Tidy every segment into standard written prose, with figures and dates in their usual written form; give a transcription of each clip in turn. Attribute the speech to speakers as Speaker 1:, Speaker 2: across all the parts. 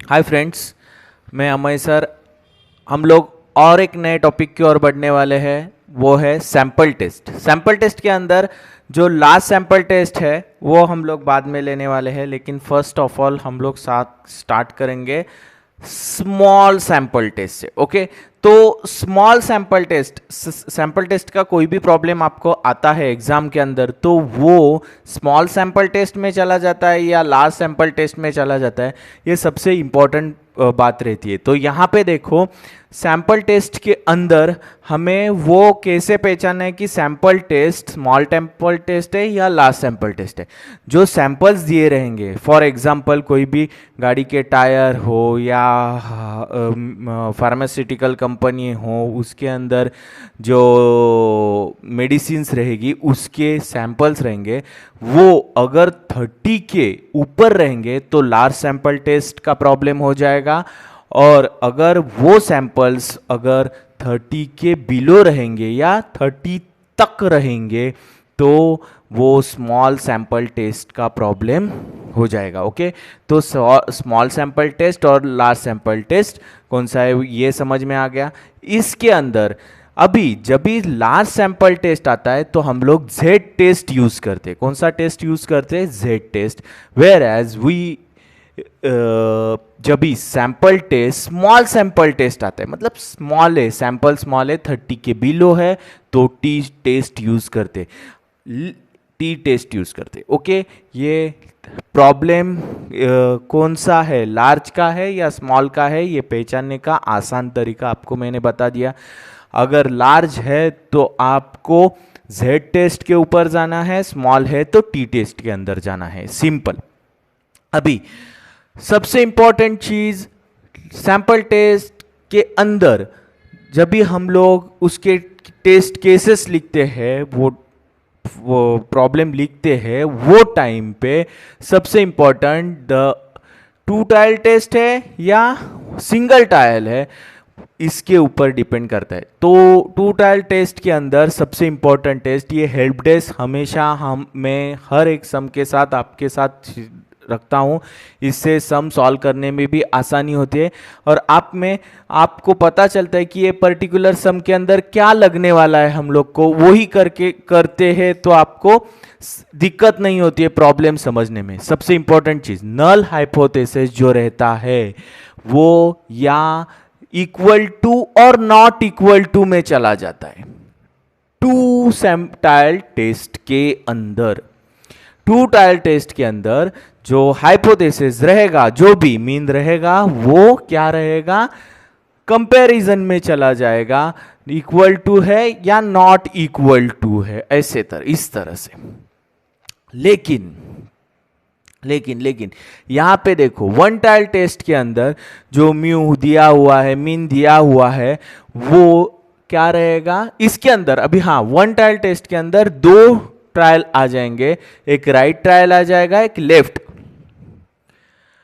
Speaker 1: Hi friends, मैं Amay sir. हम लोग और एक नए टॉपिक की ओर बढ़ने वाले हैं, वो है सैंपल टेस्ट। सैंपल टेस्ट के अंदर जो लास्ट सैंपल टेस्ट है वो हम लोग बाद में लेने वाले हैं, लेकिन फर्स्ट ऑफ ऑल हम लोग साथ स्टार्ट करेंगे स्मॉल सैंपल टेस्ट से। ओके, तो स्मॉल सैंपल टेस्ट का कोई भी प्रॉब्लम आपको आता है एग्जाम के अंदर, तो वो स्मॉल सैंपल टेस्ट में चला जाता है या लार्ज सैंपल टेस्ट में चला जाता है, ये सबसे इंपॉर्टेंट बात रहती है। तो यहाँ पे देखो, सैंपल टेस्ट के अंदर हमें वो कैसे पहचानना है कि sample test small sample test है या लार्ज सैंपल टेस्ट है। जो सैंपल्स दिए रहेंगे, फॉर एग्जांपल कोई भी गाड़ी के टायर हो या फार्मास्यूटिकल कंपनी हो, उसके अंदर जो मेडिसिन्स रहेगी उसके सैंपल्स रहेंगे, वो अगर 30 के ऊपर रहेंगे तो लार्ज सैंपल टेस्ट का प्रॉब्लम हो जाएगा, और अगर वो सैंपल्स अगर 30 के बिलो रहेंगे या 30 तक रहेंगे तो वो स्मॉल सैंपल टेस्ट का प्रॉब्लम हो जाएगा। ओके, तो स्मॉल सैंपल टेस्ट और लार्ज सैंपल टेस्ट कौन सा है ये समझ में आ गया। इसके अंदर अभी जब भी लार्ज सैंपल टेस्ट आता है तो हम लोग जेड टेस्ट यूज करते हैं। कौन सा टेस्ट यूज करते हैं? Z test. Whereas we जब भी sample test small sample test आता है, मतलब स्मॉल है, सैंपल स्मॉल है, 30 के बिलो है, तो टी टेस्ट यूज करते, टी टेस्ट यूज करते। ओके, ये प्रॉब्लम कौन सा है, लार्ज का है या स्मॉल का है, ये पहचानने का आसान तरीका आपको मैंने बता दिया। अगर लार्ज है तो आपको जेड टेस्ट के ऊपर जाना है, स्मॉल है तो टी टेस्ट के अंदर जाना है, सिंपल। अभी सबसे इंपॉर्टेंट चीज, सैंपल टेस्ट के अंदर जब भी हम लोग उसके टेस्ट केसेस लिखते हैं, वो प्रॉब्लम लिखते हैं, वो टाइम पे सबसे important the two tail test है या सिंगल टाइल है, इसके ऊपर डिपेंड करता है। तो टू टाइल टेस्ट के अंदर सबसे इंपॉर्टेंट टेस्ट, ये हेल्प डेस्क हमेशा मैं हर एक सम के साथ आपके साथ रखता हूँ, इससे सम सॉल्व करने में भी आसानी होती है, और आपको पता चलता है कि ये पर्टिकुलर सम के अंदर क्या लगने वाला है, हम लोग को वही करते हैं, तो आपको दिक्कत नहीं होती है प्रॉब्लम समझने में। सबसे इंपॉर्टेंट चीज, नल हाइपोथेसिस जो रहता है वो या इक्वल टू और नॉट इक्वल टू में चला जाता है टू टाइल टेस्ट के अंदर। टू टाइल टेस्ट के अंदर जो हाइपोथेसिस रहेगा, जो भी मीन रहेगा, वो क्या रहेगा, कंपैरिजन में चला जाएगा, इक्वल टू है या नॉट इक्वल टू है, ऐसे इस तरह से। लेकिन यहां पे देखो, वन टाइल टेस्ट के अंदर जो म्यू दिया हुआ है, मीन दिया हुआ है, वो क्या रहेगा इसके अंदर। अभी हाँ, वन टाइल टेस्ट के अंदर दो ट्रायल आ जाएंगे, एक राइट ट्रायल आ जाएगा, एक लेफ्ट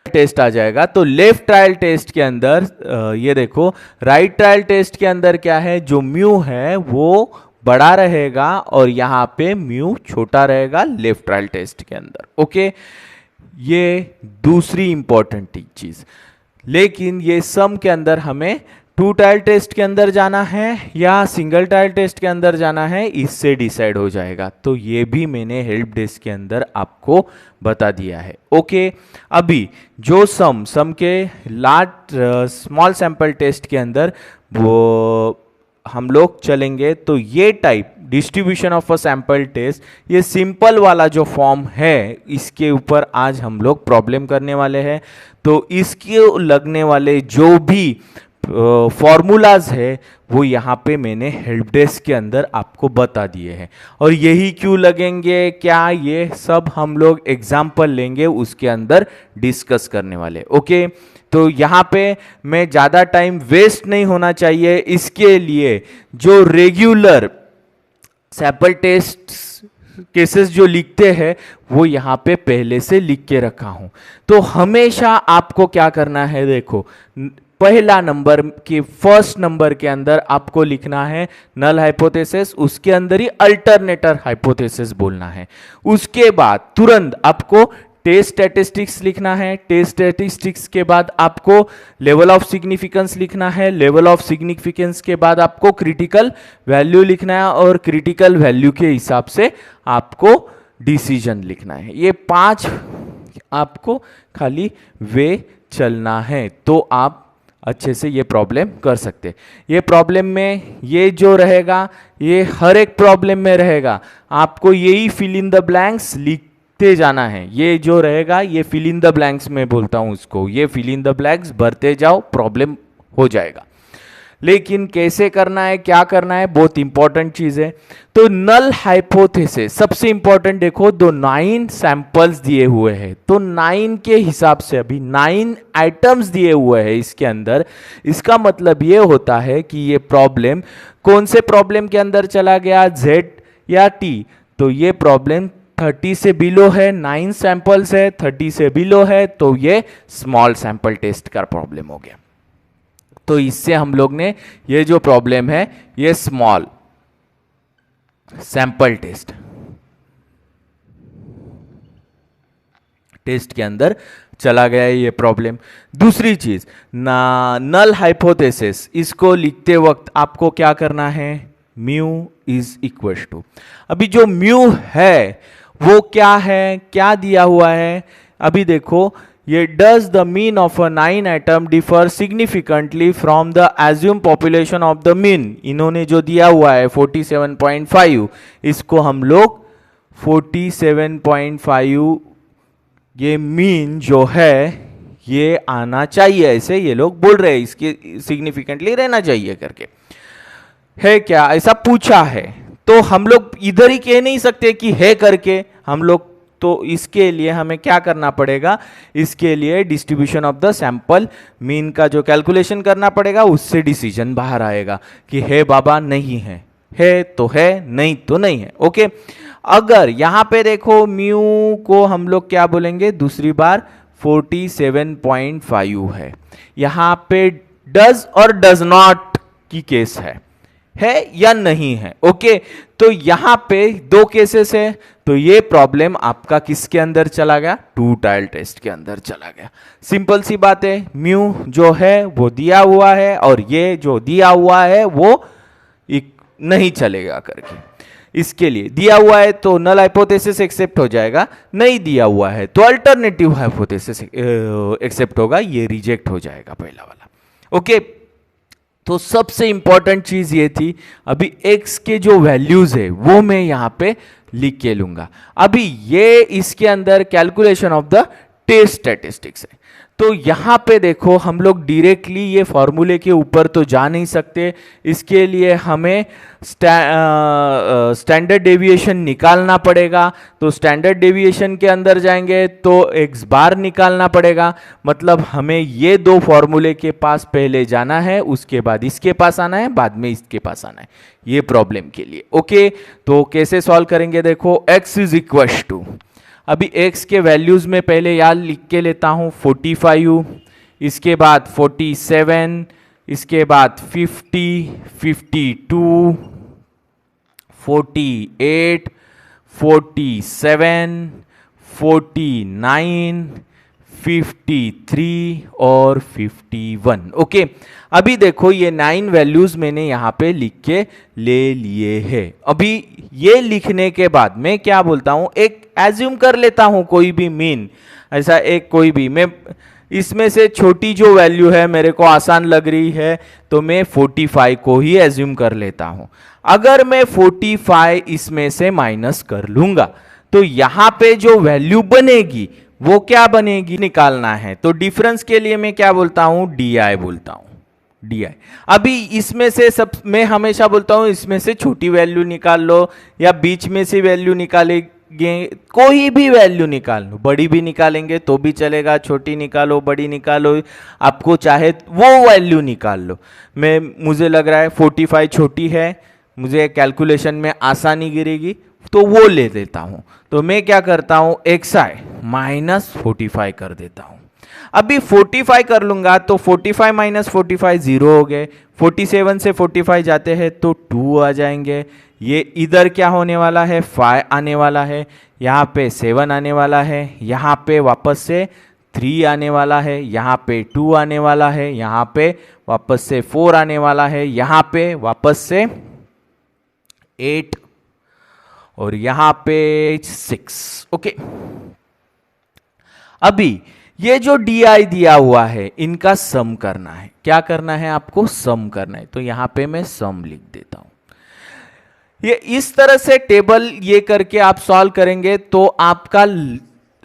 Speaker 1: टेस्ट आ जाएगा। तो लेफ्ट ट्रायल टेस्ट के अंदर ये देखो, राइट ट्रायल टेस्ट के अंदर क्या है, जो म्यू है वो बड़ा रहेगा और यहां पे म्यू छोटा रहेगा लेफ्ट ट्रायल टेस्ट के अंदर। ओके, ये दूसरी इंपॉर्टेंट चीज। लेकिन ये सम के अंदर हमें टू टाइल टेस्ट के अंदर जाना है या सिंगल टाइल टेस्ट के अंदर जाना है, इससे डिसाइड हो जाएगा। तो ये भी मैंने हेल्प डेस्क के अंदर आपको बता दिया है। ओके, अभी जो सम के लार्ज स्मॉल सैंपल टेस्ट के अंदर वो हम लोग चलेंगे, तो ये type distribution of a sample test, ये सिंपल वाला जो फॉर्म है, इसके ऊपर आज हम लोग प्रॉब्लम करने वाले हैं। तो इसके लगने वाले जो भी फॉर्मूलाज है वो यहाँ पे मैंने हेल्प डेस्क के अंदर आपको बता दिए हैं, और यही क्यों लगेंगे, क्या, ये सब हम लोग एग्जाम्पल लेंगे उसके अंदर डिस्कस करने वाले। ओके, तो यहाँ पे मैं ज़्यादा टाइम वेस्ट नहीं होना चाहिए, इसके लिए जो रेगुलर सैंपल टेस्ट केसेस जो लिखते हैं वो यहाँ पे पहले से लिख के रखा हूँ। तो हमेशा आपको क्या करना है, देखो, पहला नंबर के फर्स्ट नंबर के अंदर आपको लिखना है नल हाइपोथेसिस, उसके अंदर ही अल्टरनेटर हाइपोथेसिस बोलना है। उसके बाद तुरंत आपको टेस्ट स्टैटिस्टिक्स लिखना है, टेस्ट स्टैटिस्टिक्स के बाद आपको लेवल ऑफ सिग्निफिकेंस लिखना है, लेवल ऑफ सिग्निफिकेंस के बाद आपको क्रिटिकल वैल्यू लिखना है और क्रिटिकल वैल्यू के हिसाब से आपको डिसीजन लिखना है। ये 5 आपको खाली वे चलना है तो आप अच्छे से ये प्रॉब्लम कर सकते। ये प्रॉब्लम में ये जो रहेगा ये हर एक प्रॉब्लम में रहेगा, आपको यही फिल इन द ब्लैंक्स लिखते जाना है। ये जो रहेगा ये फिल इन द ब्लैंक्स में बोलता हूं उसको, ये फिल इन द ब्लैंक्स भरते जाओ, प्रॉब्लम हो जाएगा। लेकिन कैसे करना है, क्या करना है, बहुत इंपॉर्टेंट चीज है। तो नल हाइपोथेसिस सबसे इंपॉर्टेंट, देखो दो 9 सैंपल्स दिए हुए हैं, तो 9 के हिसाब से अभी 9 आइटम्स दिए हुए हैं इसके अंदर। इसका मतलब ये होता है कि ये प्रॉब्लम कौन से प्रॉब्लम के अंदर चला गया, Z या T। तो ये प्रॉब्लम 30 से बिलो है, 9 सैंपल्स है, 30 से बिलो है, तो ये स्मॉल सैंपल टेस्ट का प्रॉब्लम हो गया। तो इससे हम लोग ने ये जो प्रॉब्लम है ये स्मॉल सैंपल टेस्ट के अंदर चला गया है ये प्रॉब्लम। दूसरी चीज नल हाइपोथेसिस, इसको लिखते वक्त आपको क्या करना है, म्यू इज इक्वल टू, अभी जो म्यू है वो क्या है, क्या दिया हुआ है, अभी देखो ये does the mean of a 9 item differ significantly from the assume population of the mean. इन्होंने जो दिया हुआ है 47.5, इसको हम लोग 47.5 ये मीन जो है ये आना चाहिए, ऐसे ये लोग बोल रहे हैं, इसके सिग्निफिकेंटली रहना चाहिए करके है क्या, ऐसा पूछा है। तो हम लोग इधर ही कह नहीं सकते कि है करके हम लोग, तो इसके लिए हमें क्या करना पड़ेगा, इसके लिए distribution of the sample mean का जो कैलकुलेशन करना पड़ेगा, उससे डिसीजन बाहर आएगा कि है बाबा नहीं है तो है, नहीं तो नहीं है। ओके, अगर यहां पे देखो म्यू को हम लोग क्या बोलेंगे, दूसरी बार 47.5 है, यहां पे डज और डज नॉट की केस है या नहीं है। ओके, तो यहां पे 2 केसेस है, तो ये प्रॉब्लम आपका किसके अंदर चला गया, 2 टाइल टेस्ट के अंदर चला गया। सिंपल सी बात है, म्यू जो है वो दिया हुआ है और ये जो दिया हुआ है वो नहीं चलेगा करके, इसके लिए दिया हुआ है तो नल हाइपोथेसिस एक्सेप्ट हो जाएगा, नहीं दिया हुआ है तो अल्टरनेटिव हाइपोथेसिस एक्सेप्ट होगा, ये रिजेक्ट हो जाएगा पहला वाला। ओके, तो सबसे इंपॉर्टेंट चीज ये थी, अभी x के जो वैल्यूज है वो मैं यहां पे लिख के लूंगा। अभी ये इसके अंदर calculation of the test statistics है, तो यहां पे देखो हम लोग डायरेक्टली ये फॉर्मूले के ऊपर तो जा नहीं सकते, इसके लिए हमें स्टैंडर्ड डेविएशन निकालना पड़ेगा। तो स्टैंडर्ड डेविएशन के अंदर जाएंगे तो x बार निकालना पड़ेगा, मतलब हमें ये 2 फॉर्मूले के पास पहले जाना है, उसके बाद इसके पास आना है, बाद में इसके पास आना है, ये प्रॉब्लम के लिए। ओके, तो कैसे सॉल्व करेंगे, देखो x इज इक्वल टू, अभी x के वैल्यूज में पहले याद लिख के लेता हूं 45, इसके बाद 47, इसके बाद 50, 52, 48, 47, 49, 53 और 51। ओके, अभी देखो ये 9 वैल्यूज मैंने यहां पे लिख के ले लिए हैं। अभी ये लिखने के बाद मैं क्या बोलता हूं, एक एज्यूम कर लेता हूं कोई भी मीन, ऐसा एक कोई भी, मैं इसमें से छोटी जो वैल्यू है मेरे को आसान लग रही है तो मैं 45 को ही एज्यूम कर लेता हूं। अगर मैं 45 इसमें से माइनस कर लूंगा तो यहां पे जो वैल्यू बनेगी वो क्या बनेगी, निकालना है। तो डिफरेंस के लिए मैं क्या बोलता हूं, DI बोलता हूं, DI। अभी इसमें से सब मैं हमेशा बोलता हूं इसमें से छोटी वैल्यू निकाल लो या बीच में से वैल्यू निकालेंगे, कोई भी वैल्यू निकाल लो, बड़ी भी निकालेंगे तो भी चलेगा, छोटी निकालो बड़ी निकालो, आपको चाहे वो वैल्यू निकाल लो। मुझे लग रहा है 45 छोटी है, मुझे कैलकुलेशन में आसानी गिरेगी तो वो ले लेता हूं। तो मैं क्या करता हूं, xi माइनस 45 कर देता हूं। अभी 45 कर लूंगा तो 45 माइनस 45 0 हो गए, 47 से 45 जाते हैं तो 2 आ जाएंगे, ये इधर क्या होने वाला है, 5 आने वाला है, यहाँ पे 7 आने वाला है, यहाँ पे वापस से 3 आने वाला है, यहाँ पे 2 आने वाला है, यहाँ पे वापस से 4 आने वाला है, यहाँ पे वापस से 8 और यहाँ पे 6। ओके, अभी ये जो DI दिया हुआ है इनका सम करना है। क्या करना है आपको, सम करना है। तो यहां पे मैं सम लिख देता हूं। ये इस तरह से टेबल ये करके आप सॉल्व करेंगे तो आपका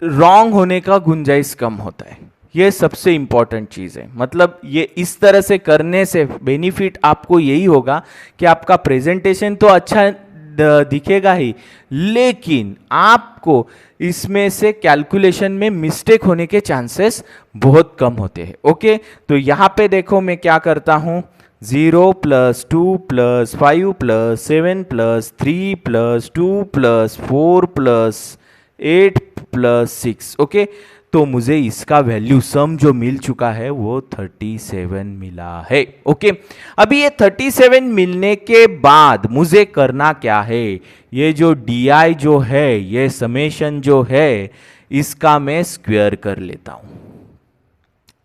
Speaker 1: रॉन्ग होने का गुंजाइश कम होता है। ये सबसे इंपॉर्टेंट चीज है। मतलब ये इस तरह से करने से बेनिफिट आपको यही होगा कि आपका प्रेजेंटेशन तो अच्छा दिखेगा ही, लेकिन आपको इसमें से कैलकुलेशन में मिस्टेक होने के चांसेस बहुत कम होते हैं। ओके, तो यहां पे देखो मैं क्या करता हूं, 0 + 2 + 5 + 7 + 3 + 2 + 4 + 8 + 6। ओके, तो मुझे इसका वैल्यू सम जो मिल चुका है वो 37 मिला है। ओके, अभी ये 37 मिलने के बाद मुझे करना क्या है, ये जो DI जो है, ये समेशन जो है, इसका मैं स्क्वायर कर लेता हूं,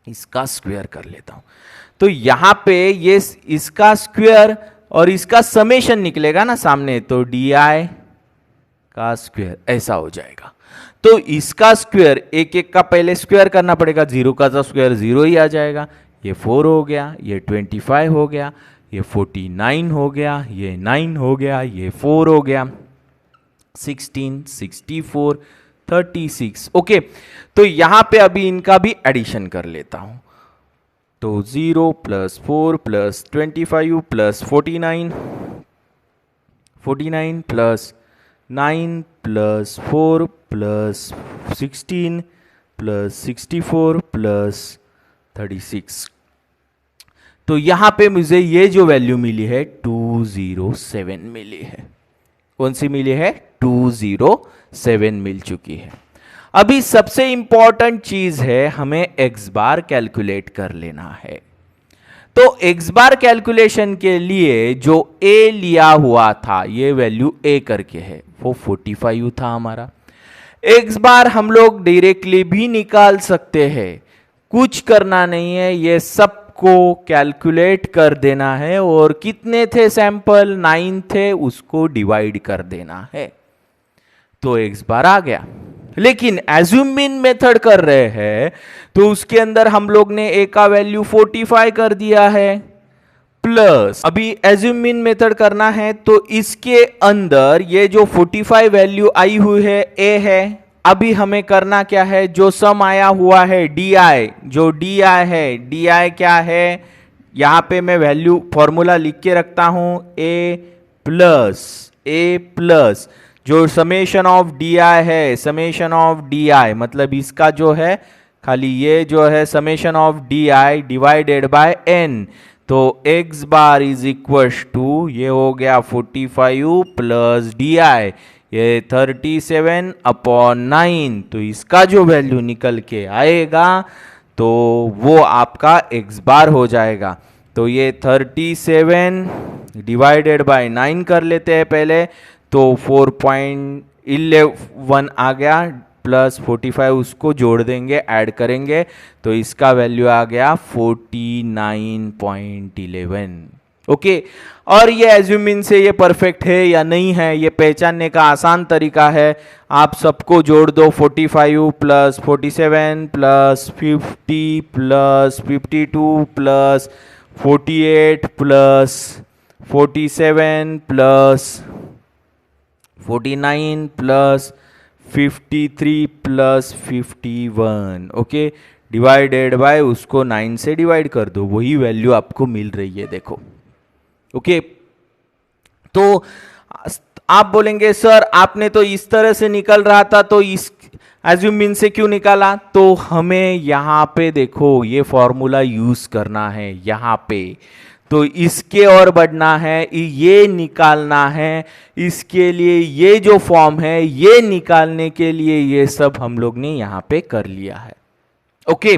Speaker 1: इसका स्क्वायर कर लेता हूं। तो यहां पे ये इसका स्क्वायर और इसका समेशन निकलेगा ना सामने, तो DI का स्क्वायर ऐसा हो जाएगा। तो इसका स्क्वायर एक एक का पहले स्क्वायर करना पड़ेगा, 0 का तो स्क्वायर 0 ही आ जाएगा। ये 4 हो गया, ये 25 हो गया, ये 49 हो गया, ये 9 हो गया, ये 4 हो गया, 16, 64, 36। ओके, तो यहां पे अभी इनका भी एडिशन कर लेता हूं। तो 0 + 4 + 25 + 49, 49 + 9 + 4 + 16 + 64 + 36। तो यहां पे मुझे ये जो वैल्यू मिली है 207 मिली है। कौन सी मिली है, 207 मिल चुकी है। अभी सबसे इंपॉर्टेंट चीज है, हमें x बार कैलकुलेट कर लेना है। तो x बार कैलकुलेशन के लिए जो a लिया हुआ था, ये वैल्यू a करके है, वो 45 था हमारा। x बार हम लोग डायरेक्टली भी निकाल सकते हैं, कुछ करना नहीं है, ये सबको कैलकुलेट कर देना है और कितने थे सैंपल, 9 थे, उसको डिवाइड कर देना है, तो x बार आ गया। लेकिन एज्यूम मीन मेथड कर रहे हैं तो उसके अंदर हम लोग ने a का वैल्यू 45 कर दिया है, प्लस अभी एज्यूम मीन मेथड करना है तो इसके अंदर ये जो 45 वैल्यू आई हुई है a है। अभी हमें करना क्या है, जो सम आया हुआ है DI, जो DI है, DI क्या है, यहां पे मैं वैल्यू फॉर्मूला लिख के रखता हूं, a प्लस जो समेशन ऑफ DI है, समेशन ऑफ DI मतलब इसका जो है खाली ये जो है summation of DI divided by n। तो x bar is equal to, ये हो गया 45 प्लस DI, ये 37/9। तो इसका जो वैल्यू निकल के आएगा तो वो आपका x बार हो जाएगा। तो ये 37 डिवाइडेड बाय 9 कर लेते हैं पहले, तो 4.11 आ गया, प्लस 45 उसको जोड़ देंगे, ऐड करेंगे, तो इसका वैल्यू आ गया 49.11। ओके, और ये एज्यूमिन से ये परफेक्ट है या नहीं है, ये पहचानने का आसान तरीका है। आप सबको जोड़ दो, 45 plus 47 plus 50 plus 52 plus 48 plus 47 plus 49 plus 53 plus 51। Okay, divided by उसको 9 से डिवाइड कर दो, वही वैल्यू आपको मिल रही है, देखो। ओके, तो आप बोलेंगे सर आपने तो इस तरह से निकल रहा था, तो इस एज्यूमिन से क्यों निकाला? तो हमें यहां पे देखो ये फॉर्मूला यूज करना है यहां पे, तो इसके और बढ़ना है, ये निकालना है, इसके लिए ये जो फॉर्म है ये निकालने के लिए ये सब हम लोग ने यहां पे कर लिया है। ओके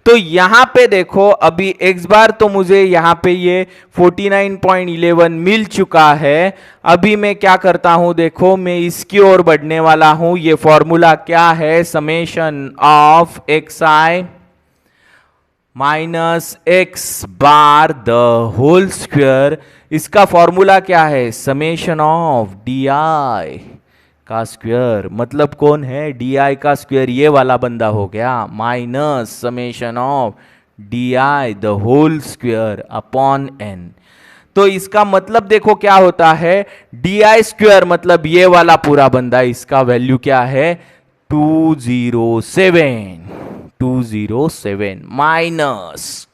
Speaker 1: तो यहां पे देखो अभी एक्स बार तो मुझे यहां पे ये 49.11 मिल चुका है। अभी मैं क्या करता हूं, देखो मैं इसकी ओर बढ़ने वाला हूं। ये फॉर्मूला क्या है, summation of x i minus x bar the whole square. इसका फॉर्मूला क्या है, समेशन ऑफ डी आई का स्क्वायर, मतलब कौन है, डी आई का स्क्वायर, ये वाला बंदा हो गया, minus summation of d i the whole square upon n. तो इसका मतलब देखो क्या होता है, डी आई स्क्वायर मतलब ये वाला पूरा बंदा, इसका वैल्यू क्या है 207 माइनस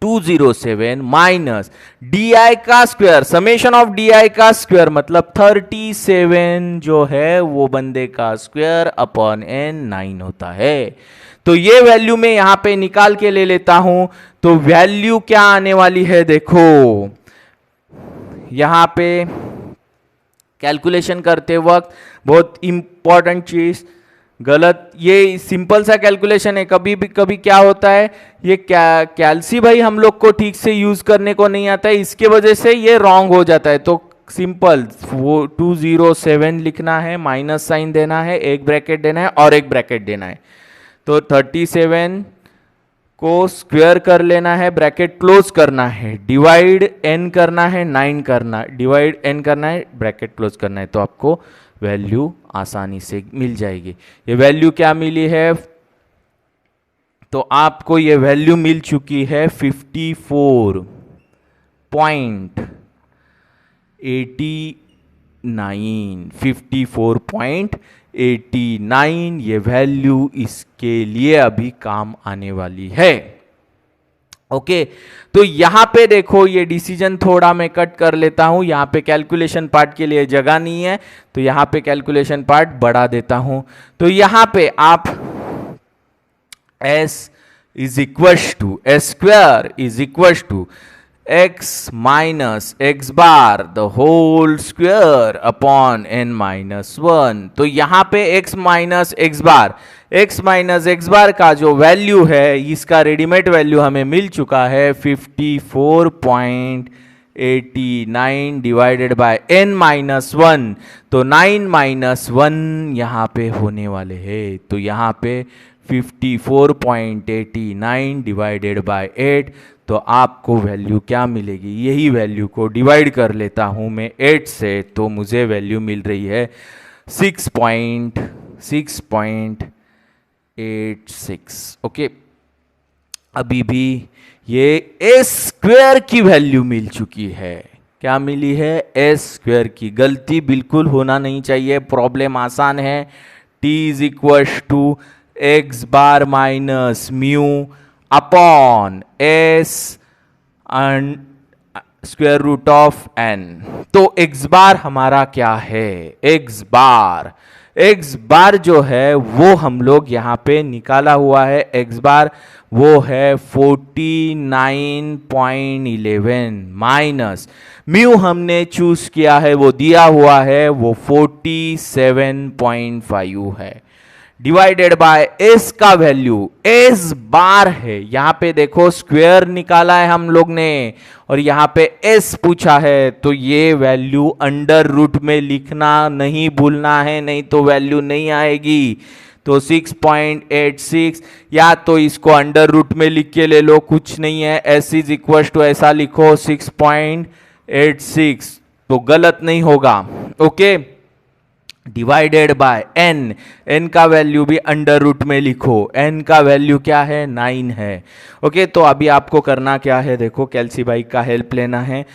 Speaker 1: 207 माइनस डी आई का स्क्वायर, समेशन ऑफ डी आई का स्क्वायर मतलब 37 जो है वो बंदे का स्क्वायर अपॉन एन 9 होता है। तो ये वैल्यू मैं यहां पे निकाल के ले लेता हूं। तो वैल्यू क्या आने वाली है, देखो यहां पे कैलकुलेशन करते वक्त बहुत इंपॉर्टेंट चीज, गलत, ये सिंपल सा कैलकुलेशन है, कभी भी कभी क्या होता है, ये कैल्सी भाई हम लोग को ठीक से यूज करने को नहीं आता है, इसके वजह से ये रॉन्ग हो जाता है। तो सिंपल वो 207 लिखना है, माइनस साइन देना है, एक ब्रैकेट देना है और एक ब्रैकेट देना है। तो 37 को स्क्वायर कर लेना है, ब्रैकेट क्लोज करना है, डिवाइड एन करना है, 9 करना, डिवाइड एन करना है, ब्रैकेट क्लोज करना है, तो आपको वैल्यू आसानी से मिल जाएगी। ये वैल्यू क्या मिली है, तो आपको ये वैल्यू मिल चुकी है 54.89 ये वैल्यू इसके लिए अभी काम आने वाली है। ओके तो यहां पे देखो ये डिसीजन थोड़ा मैं कट कर लेता हूं, यहां पे कैलकुलेशन पार्ट के लिए जगह नहीं है, तो यहां पे कैलकुलेशन पार्ट बढ़ा देता हूं। तो यहां पे आप s is equal to s square is equal to x minus x bar the whole square upon n minus 1। तो यहां पे x माइनस एक्स बार का जो वैल्यू है, इसका रेडीमेड वैल्यू हमें मिल चुका है 54.89 डिवाइडेड बाय n माइनस 1। तो 9 माइनस 1 यहां पे होने वाले हैं, तो यहां पे 54.89 डिवाइडेड बाय 8, तो आपको वैल्यू क्या मिलेगी, यही वैल्यू को डिवाइड कर लेता हूं मैं 8 से, तो मुझे वैल्यू मिल रही है 6.86। ओके अभी भी ये एस स्क्वायर की वैल्यू मिल चुकी है, क्या मिली है, एस स्क्वायर की। गलती बिल्कुल होना नहीं चाहिए, प्रॉब्लम आसान है। t is equal to x bar minus mu upon s square root of n. तो एक्स बार हमारा क्या है, एक्स बार जो है वो हम लोग यहां पे निकाला हुआ है, एक्स बार वो है 49.11 माइनस म्यू हमने चूज किया है, वो दिया हुआ है, वो 47.5 है, डिवाइडेड बाय एस का वैल्यू एस बार है। यहां पे देखो स्क्वायर निकाला है हम लोग ने और यहां पे एस पूछा है, तो ये वैल्यू अंडर रूट में लिखना नहीं भूलना है, नहीं तो वैल्यू नहीं आएगी। तो 6.86 या तो इसको अंडर रूट में लिख के ले लो, कुछ नहीं है, एस इज इक्वल टू ऐसा लिखो 6.86, तो गलत नहीं होगा। ओके डिवाइडेड बाय n का वैल्यू भी अंडर रूट में लिखो, n का वैल्यू क्या है 9 है। ओके तो अभी आपको करना क्या है, देखो कैल्सी भाई का हेल्प लेना है,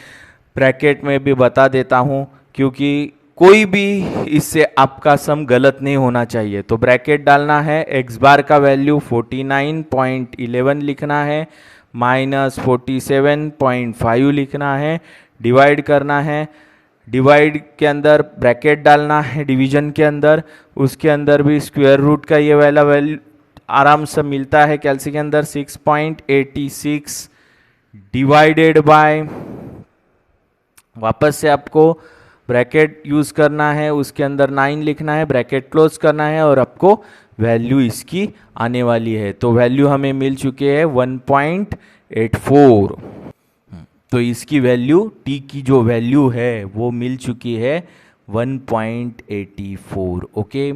Speaker 1: ब्रैकेट में भी बता देता हूं क्योंकि कोई भी इससे आपका सम गलत नहीं होना चाहिए। तो ब्रैकेट डालना है, एक्स बार का वैल्यू 49.11 लिखना है, माइनस 47.5 लिखना है, डिवाइड करना है, डिवाइड के अंदर ब्रैकेट डालना है, डिवीजन के अंदर, उसके अंदर भी स्क्वायर रूट का ये वाला वैल्यू आराम से मिलता है कैल्सी के अंदर 6.86 डिवाइडेड बाय, वापस से आपको ब्रैकेट यूज करना है, उसके अंदर 9 लिखना है, ब्रैकेट क्लोज करना है और आपको वैल्यू इसकी आने वाली है। तो वैल्यू हमें मिल चुकी है 1.84। तो इसकी वैल्यू टी की जो वैल्यू है वो मिल चुकी है 1.84। ओके,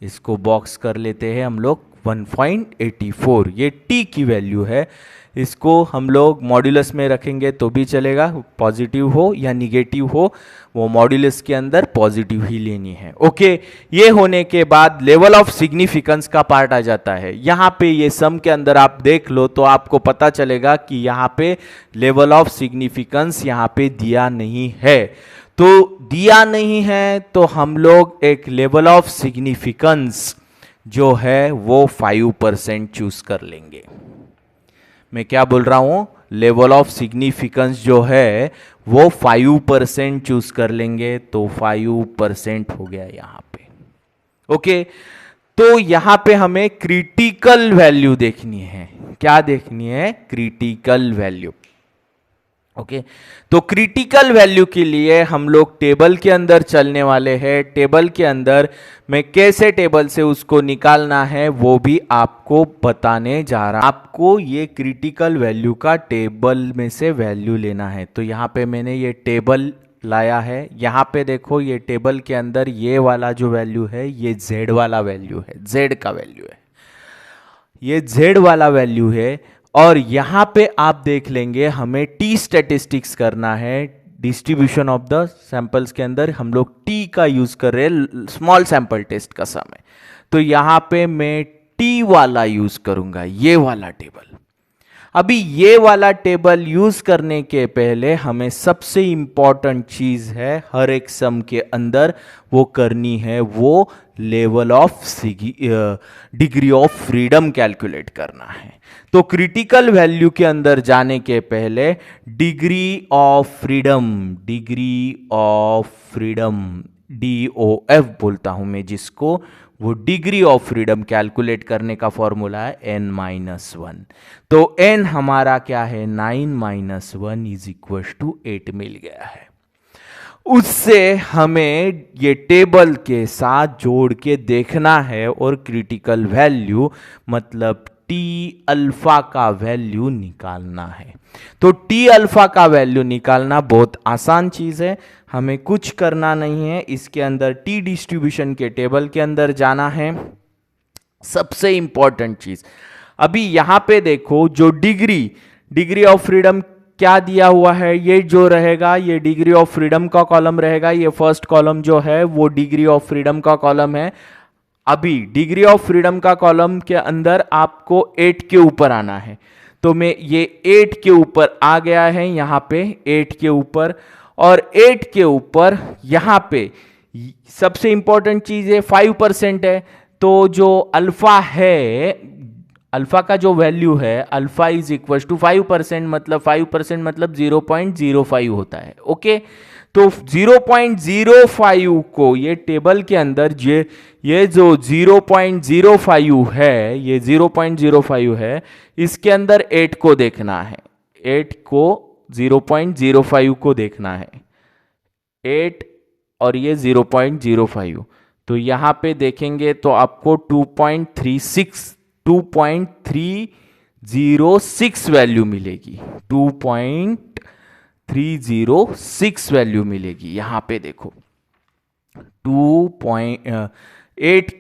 Speaker 1: इसको बॉक्स कर लेते हैं हम लोग 1.84, ये टी की वैल्यू है। इसको हम लोग मॉड्यूलस में रखेंगे तो भी चलेगा, पॉजिटिव हो या निगेटिव हो, वो मॉड्यूलस के अंदर पॉजिटिव ही लेनी है। ओके, ये होने के बाद लेवल ऑफ सिग्निफिकेंस का पार्ट आ जाता है। यहाँ पे ये सम के अंदर आप देख लो तो आपको पता चलेगा कि यहाँ पे लेवल ऑफ सिग्निफिकेंस यहाँ पे दिया नहीं है। तो दिया नहीं है तो हम लोग एक लेवल ऑफ सिग्निफिकेंस जो है वो 5% चूज कर लेंगे। मैं क्या बोल रहा हूं, लेवल ऑफ सिग्निफिकेंस जो है वो 5% चूज कर लेंगे। तो 5% हो गया यहां पे। ओके, तो यहां पे हमें क्रिटिकल वैल्यू देखनी है। क्या देखनी है? Critical value. ओके, तो क्रिटिकल वैल्यू के लिए हम लोग टेबल के अंदर चलने वाले हैं। टेबल के अंदर मैं कैसे टेबल से उसको निकालना है वो भी आपको बताने जा रहा हूं। आपको ये क्रिटिकल वैल्यू का टेबल में से वैल्यू लेना है। तो यहाँ पे मैंने ये टेबल लाया है। यहाँ पे देखो, ये टेबल के अंदर ये वाला जो वैल्यू है ये z वाला वैल्यू है, z का वैल्यू है, ये z वाला वैल्यू है। और यहां पे आप देख लेंगे हमें टी स्टैटिस्टिक्स करना है। डिस्ट्रीब्यूशन ऑफ द सैंपल्स के अंदर हम लोग टी का यूज कर रहे हैं, स्मॉल सैंपल टेस्ट का समय। तो यहां पे मैं टी वाला यूज करूंगा, ये वाला टेबल। अभी ये वाला टेबल यूज करने के पहले हमें सबसे इंपॉर्टेंट चीज है हर एक सम के अंदर वो करनी है, वो level of degree of freedom calculate करना है। तो क्रिटिकल वैल्यू के अंदर जाने के पहले degree of freedom, degree of freedom DOF बोलता हूं मैं जिसको, वो डिग्री ऑफ फ्रीडम कैलकुलेट करने का फॉर्मूला है n-1। तो n हमारा क्या है, 9 - 1 = 8 मिल गया है। उससे हमें ये टेबल के साथ जोड़ के देखना है और क्रिटिकल वैल्यू मतलब टी अल्फा का वैल्यू निकालना है। तो टी अल्फा का वैल्यू निकालना बहुत आसान चीज है, हमें कुछ करना नहीं है। इसके अंदर टी डिस्ट्रीब्यूशन के टेबल के अंदर जाना है। सबसे इंपॉर्टेंट चीज अभी यहां पे देखो, जो डिग्री ऑफ फ्रीडम क्या दिया हुआ है, ये जो रहेगा ये डिग्री ऑफ फ्रीडम का कॉलम रहेगा। ये फर्स्ट कॉलम जो है वो डिग्री ऑफ फ्रीडम का कॉलम है। अभी डिग्री ऑफ फ्रीडम का कॉलम के अंदर आपको 8 के ऊपर आना है। तो मैं ये 8 के ऊपर आ गया है, यहां पे 8 के ऊपर, और 8 के ऊपर यहां पे सबसे इंपॉर्टेंट चीज है 5% है। तो जो अल्फा है, अल्फा का जो वैल्यू है अल्फा = 5%, मतलब 5% मतलब 0.05 होता है। ओके, तो 0.05 को ये टेबल के अंदर ये जो 0.05 है, ये 0.05 है, इसके अंदर 8 को देखना है। 8 को 0.05 को देखना है, 8 और ये 0.05। तो यहां पे देखेंगे तो आपको 2.306 वैल्यू मिलेगी, 2.306 वैल्यू मिलेगी। यहां पे देखो 2.8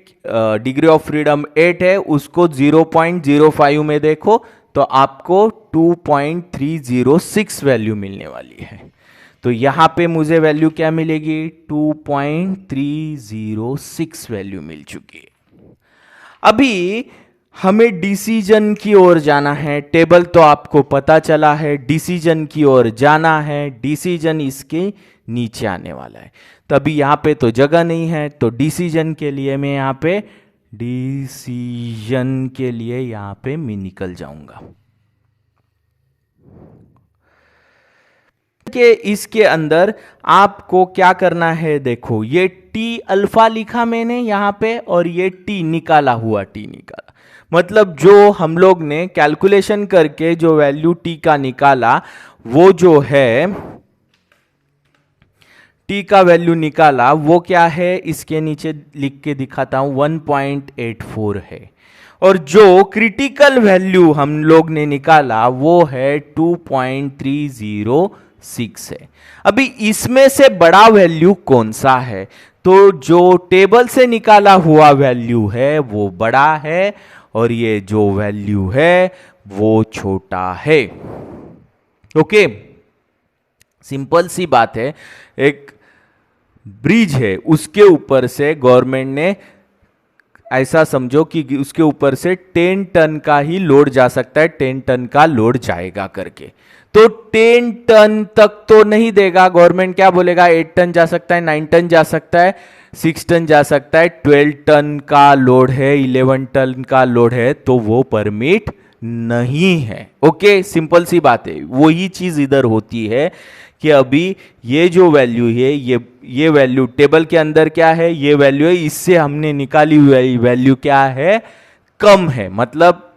Speaker 1: डिग्री ऑफ फ्रीडम 8 है, उसको 0.05 में देखो तो आपको 2.306 वैल्यू मिलने वाली है। तो यहां पे मुझे वैल्यू क्या मिलेगी, 2.306 वैल्यू मिल चुकी है। अभी हमें डिसीजन की ओर जाना है। टेबल तो आपको पता चला है, डिसीजन की ओर जाना है। डिसीजन इसके नीचे आने वाला है। तभी यहां पे तो जगह नहीं है, तो डिसीजन के लिए मैं यहां पे मैं निकल जाऊंगा। कि इसके अंदर आपको क्या करना है, देखो ये टी अल्फा लिखा मैंने यहां पे, और ये टी निकाला हुआ टी निकाला, मतलब जो हम लोग ने कैलकुलेशन करके जो वैल्यू टी का निकाला वो जो है टी का वैल्यू निकाला वो क्या है, इसके नीचे लिख के दिखाता हूं, 1.84 है। और जो क्रिटिकल वैल्यू हम लोग ने निकाला वो है 2.306 है। अभी इसमें से बड़ा वैल्यू कौन सा है, तो जो टेबल से निकाला हुआ वैल्यू है वो बड़ा है और ये जो वैल्यू है वो छोटा है। ओके, सिंपल सी बात है। एक ब्रिज है, उसके ऊपर से गवर्नमेंट ने ऐसा समझो कि उसके ऊपर से 10 टन का ही लोड जा सकता है, 10 टन का लोड जाएगा करके। तो 10 टन तक तो नहीं देगा गवर्नमेंट, क्या बोलेगा 8 टन जा सकता है, 9 टन जा सकता है, 6 टन जा सकता है, 12 टन का लोड है, 11 टन का लोड है, तो वो परमिट नहीं है। ओके, सिंपल सी बात है। वही चीज इधर होती है कि अभी ये जो वैल्यू है, ये वैल्यू टेबल के अंदर क्या है, ये वैल्यू है, इससे हमने निकाली हुई वैल्यू क्या है, कम है। मतलब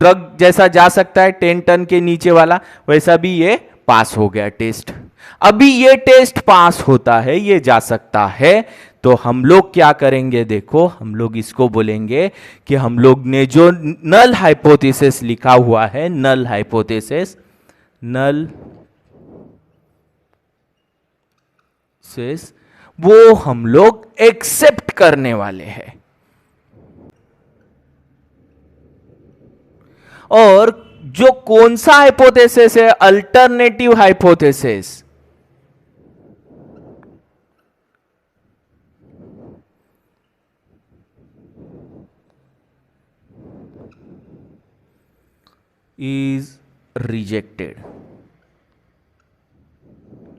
Speaker 1: ट्रक जैसा जा सकता है 10 टन के नीचे वाला, वैसा भी ये पास हो गया टेस्ट। अभी ये टेस्ट पास होता है, ये जा सकता है, तो हम लोग क्या करेंगे, देखो हम लोग इसको बोलेंगे कि हम लोग ने जो नल हाइपोथेसिस लिखा हुआ है, नल हाइपोथेसिस, नल वो हम लोग एक्सेप्ट करने वाले हैं। और जो कौन सा हाइपोथेसिस है, alternative hypothesis, is rejected,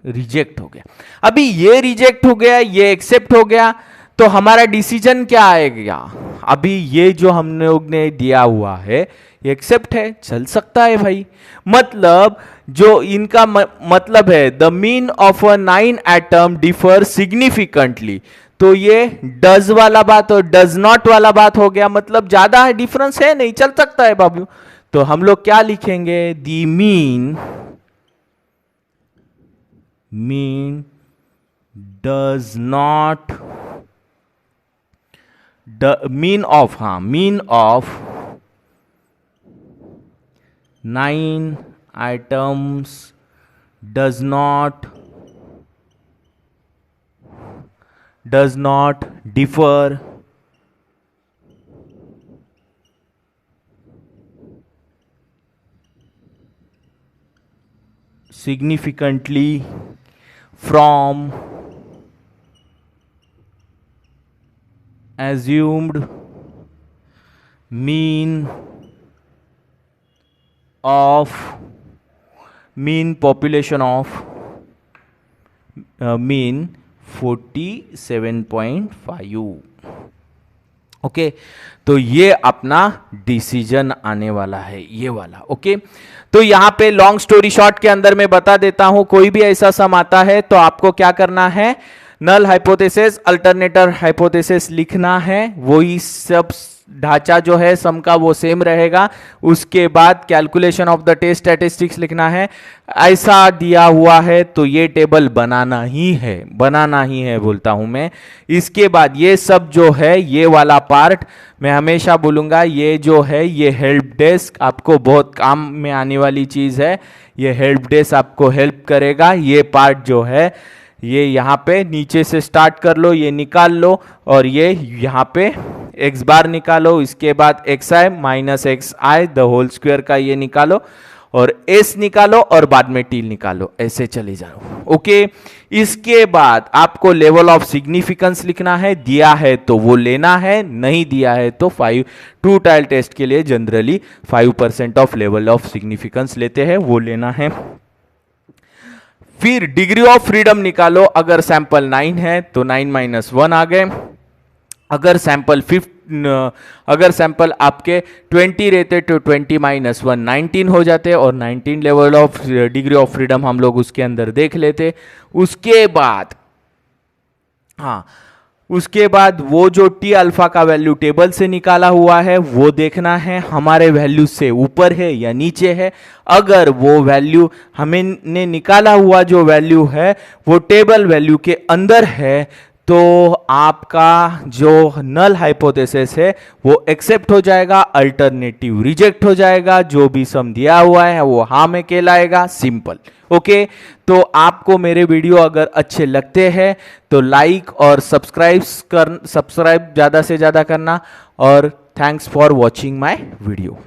Speaker 1: reject हो गया। अभी ये रिजेक्ट हो गया, ये एक्सेप्ट हो गया, तो हमारा डिसीजन क्या आएगा, अभी ये जो हम लोग ने दिया हुआ है ये एक्सेप्ट है, चल सकता है भाई। मतलब जो इनका मतलब है the mean of a 9 atom differ significantly, तो ये डज वाला बात और डज नॉट वाला बात हो गया, मतलब ज्यादा है डिफरेंस है नहीं, चल सकता है बाबू। तो हम लोग क्या लिखेंगे, the mean does not, mean of, हाँ mean of 9 items does not differ significantly from assumed mean population of mean 47.5। Okay, तो ये अपना डिसीजन आने वाला है, ये वाला। ओके, तो यहां पे लॉन्ग स्टोरी शॉर्ट के अंदर मैं बता देता हूं, कोई भी ऐसा सम आता है तो आपको क्या करना है, नल हाइपोथेसिस, अल्टरनेटर हाइपोथेसिस लिखना है, वही सब ढांचा जो है सम का वो सेम रहेगा। उसके बाद calculation of the test statistics लिखना है। ऐसा दिया हुआ है तो ये टेबल बनाना ही है बोलता हूं मैं। इसके बाद ये सब जो है, ये वाला पार्ट मैं हमेशा बोलूंगा, ये जो है ये हेल्प डेस्क आपको बहुत काम में आने वाली चीज है। ये हेल्प डेस्क आपको हेल्प करेगा। ये पार्ट जो है ये यहाँ पे नीचे से स्टार्ट कर लो, ये निकाल लो, और ये यहाँ पे x बार निकालो, इसके बाद xi minus x i the whole square का ये निकालो, और s निकालो, और बाद में t निकालो, ऐसे चले जाओ। ओके, इसके बाद आपको लेवल ऑफ सिग्निफिकेंस लिखना है, दिया है तो वो लेना है, नहीं दिया है तो 2 टाइल टेस्ट के लिए generally 5% of level of significance लेते हैं, वो लेना है। फिर डिग्री ऑफ फ्रीडम निकालो, अगर सैंपल 9 है तो 9 माइनस 1 आ गए, अगर सैंपल आपके 20 रहते तो 20 माइनस 1 19 हो जाते, और 19 level of degree of freedom हम लोग उसके अंदर देख लेते। उसके बाद हाँ, उसके बाद वो जो टी अल्फा का वैल्यू टेबल से निकाला हुआ है वो देखना है हमारे वैल्यू से ऊपर है या नीचे है। अगर वो वैल्यू हमें ने निकाला हुआ जो वैल्यू है वो टेबल वैल्यू के अंदर है तो आपका जो नल हाइपोथेसिस है वो एक्सेप्ट हो जाएगा, अल्टरनेटिव रिजेक्ट हो जाएगा, जो भी सम दिया हुआ है वो हाँ में कहलाएगा। सिंपल। ओके, तो आपको मेरे वीडियो अगर अच्छे लगते हैं तो लाइक और सब्सक्राइब ज़्यादा से ज़्यादा करना। और thanks for watching my video.